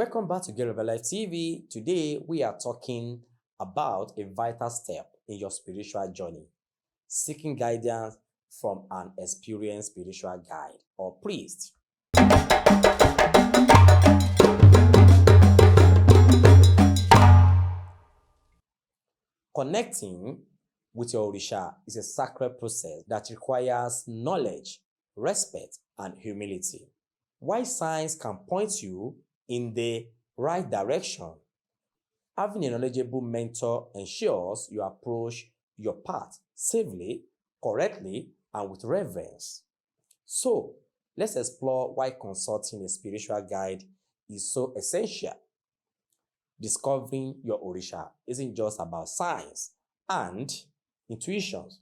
Welcome back to Yoruba Life TV. Today we are talking about a vital step in your spiritual journey, seeking guidance from an experienced spiritual guide or priest. Connecting with your Orisha is a sacred process that requires knowledge, respect, and humility. While science can point you in the right direction, having a knowledgeable mentor ensures you approach your path safely, correctly, and with reverence. So, let's explore why consulting a spiritual guide is so essential. Discovering your Orisha isn't just about science and intuitions.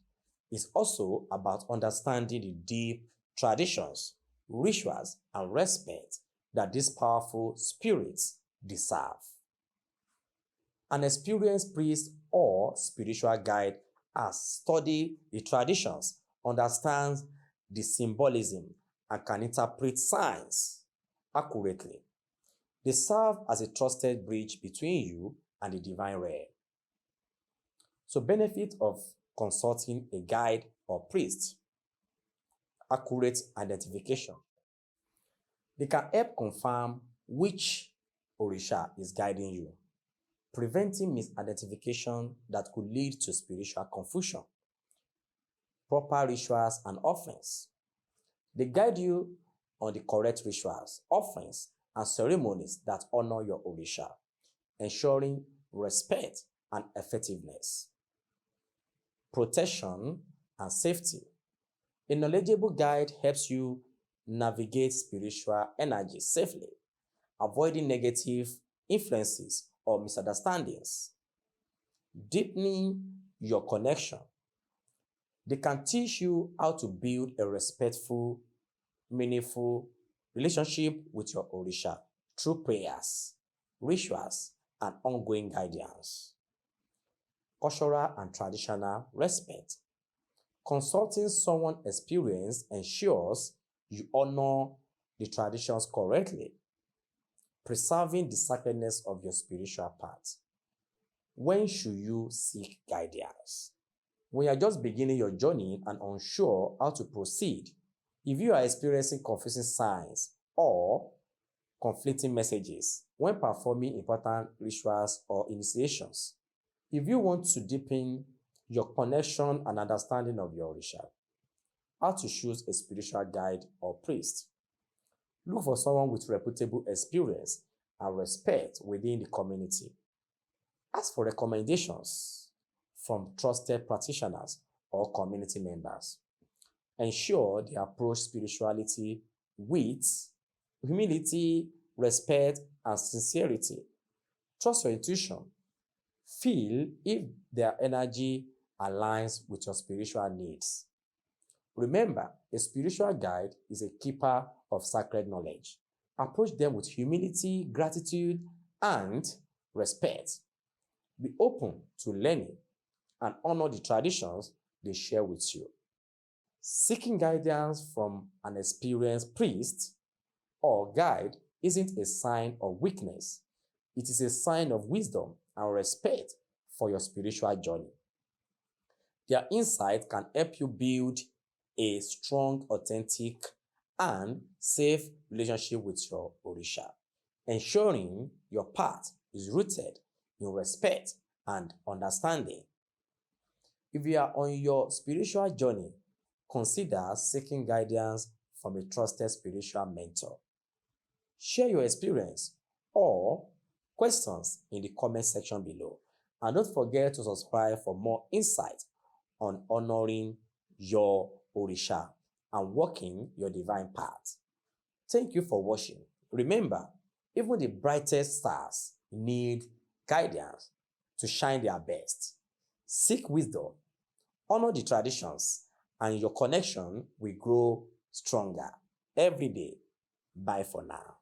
It's also about understanding the deep traditions, rituals, and respect that these powerful spirits deserve. An experienced priest or spiritual guide has studied the traditions, understands the symbolism, and can interpret signs accurately. They serve as a trusted bridge between you and the divine realm. So, benefit of consulting a guide or priest: accurate identification. They can help confirm which Orisha is guiding you, preventing misidentification that could lead to spiritual confusion. Proper rituals and offerings. They guide you on the correct rituals, offerings, and ceremonies that honor your Orisha, ensuring respect and effectiveness. Protection and safety. A knowledgeable guide helps you navigate spiritual energy safely, avoiding negative influences or misunderstandings. Deepening your connection. They can teach you how to build a respectful, meaningful relationship with your Orisha through prayers, rituals, and ongoing guidance. Cultural and traditional respect. Consulting someone experienced ensures you honor the traditions correctly, preserving the sacredness of your spiritual path. When should you seek guidance? When you are just beginning your journey and unsure how to proceed, if you are experiencing confusing signs or conflicting messages when performing important rituals or initiations, if you want to deepen your connection and understanding of your Orisha, how to choose a spiritual guide or priest. Look for someone with reputable experience and respect within the community. Ask for recommendations from trusted practitioners or community members. Ensure they approach spirituality with humility, respect, and sincerity. Trust your intuition. Feel if their energy aligns with your spiritual needs. Remember, a spiritual guide is a keeper of sacred knowledge. Approach them with humility, gratitude, and respect. Be open to learning and honor the traditions they share with you. Seeking guidance from an experienced priest or guide isn't a sign of weakness. It is a sign of wisdom and respect for your spiritual journey. Their insight can help you build a strong, authentic, and safe relationship with your Orisha, ensuring your path is rooted in respect and understanding. If you are on your spiritual journey, consider seeking guidance from a trusted spiritual mentor. Share your experience or questions in the comment section below. And don't forget to subscribe for more insight on honoring your Orisha and walking your divine path. Thank you for watching. Remember, even the brightest stars need guidance to shine their best. Seek wisdom, honor the traditions, and your connection will grow stronger every day. Bye for now.